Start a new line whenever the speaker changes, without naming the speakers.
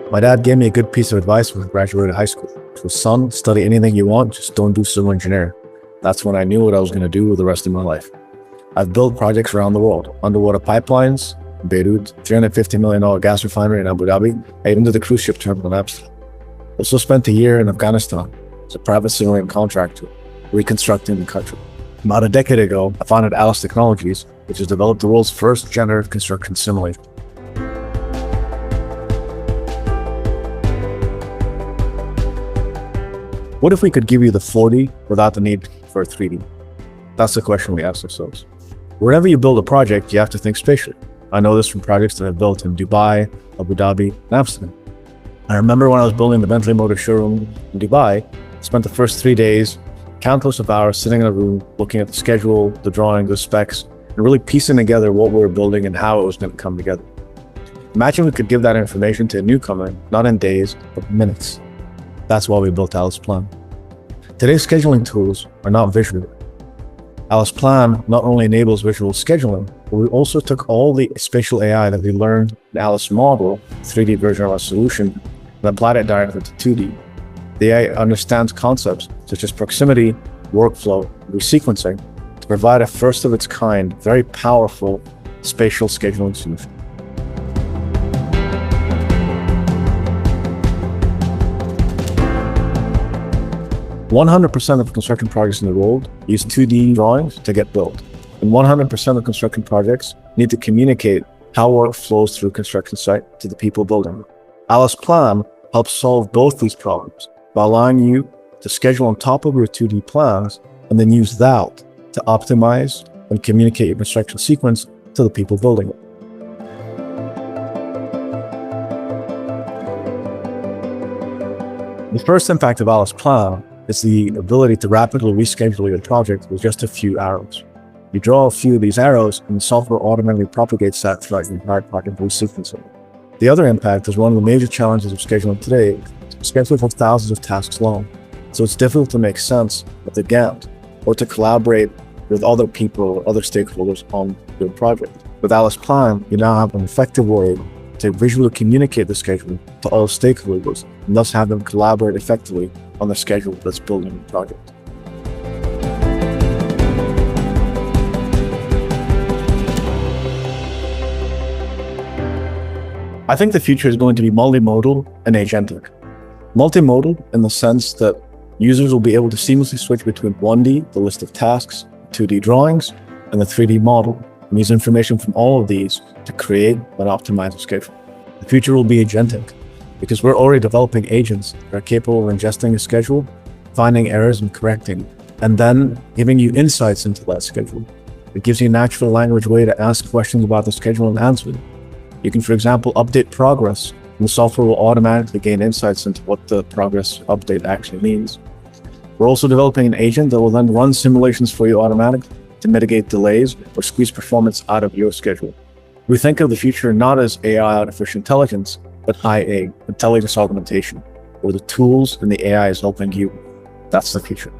My dad gave me a good piece of advice when I graduated high school. It was, son, study anything you want, just don't do civil engineering. That's when I knew what I was going to do with the rest of my life. I've built projects around the world, underwater pipelines, Beirut, $350 million gas refinery in Abu Dhabi, I even did the cruise ship terminal in Amsterdam. Also spent a year in Afghanistan as a private civilian contractor, reconstructing the country. About a decade ago, I founded Alice Technologies, which has developed the world's first generative construction simulator. What if we could give you the 4D without the need for 3D? That's the question we ask ourselves. Whenever you build a project, you have to think spatially. I know this from projects that I've built in Dubai, Abu Dhabi, and Amsterdam. I remember when I was building the Bentley Motor showroom in Dubai, I spent the first 3 days, countless of hours sitting in a room, looking at the schedule, the drawing, the specs, and really piecing together what we were building and how it was going to come together. Imagine we could give that information to a newcomer, not in days, but minutes. That's why we built Alice Plan. Today's scheduling tools are not visual. Alice Plan not only enables visual scheduling, but we also took all the spatial AI that we learned in Alice Model, 3D version of our solution, and applied it directly to 2D. The AI understands concepts such as proximity, workflow, and resequencing to provide a first of its kind, very powerful spatial scheduling solution. "100% of construction projects in the world use 2D drawings to get built, and 100% of construction projects need to communicate how work flows through a construction site to the people building. Alice Plan helps solve both these problems by allowing you to schedule on top of your 2D plans and then use that to optimize and communicate your construction sequence to the people building it. The first impact of Alice Plan is the ability to rapidly reschedule your project with just a few arrows. You draw a few of these arrows and the software automatically propagates that throughout your entire project resequencing. The other impact is one of the major challenges of scheduling today. Scheduling for thousands of tasks long, so it's difficult to make sense of the Gantt or to collaborate with other people or other stakeholders on your project. With Alice Plan, you now have an effective way to visually communicate the schedule to all stakeholders and thus have them collaborate effectively on the schedule that's building the project. I think the future is going to be multimodal and agentic. Multimodal in the sense that users will be able to seamlessly switch between 1D, the list of tasks, 2D drawings, and the 3D model, and use information from all of these to create and optimize a schedule. The future will be agentic, because we're already developing agents that are capable of ingesting a schedule, finding errors and correcting, and then giving you insights into that schedule. It gives you a natural language way to ask questions about the schedule and answer them. You can, for example, update progress, and the software will automatically gain insights into what the progress update actually means. We're also developing an agent that will then run simulations for you automatically to mitigate delays or squeeze performance out of your schedule. We think of the future not as AI, artificial intelligence, but IA, intelligence augmentation, where the tools and the AI is helping you. That's the future.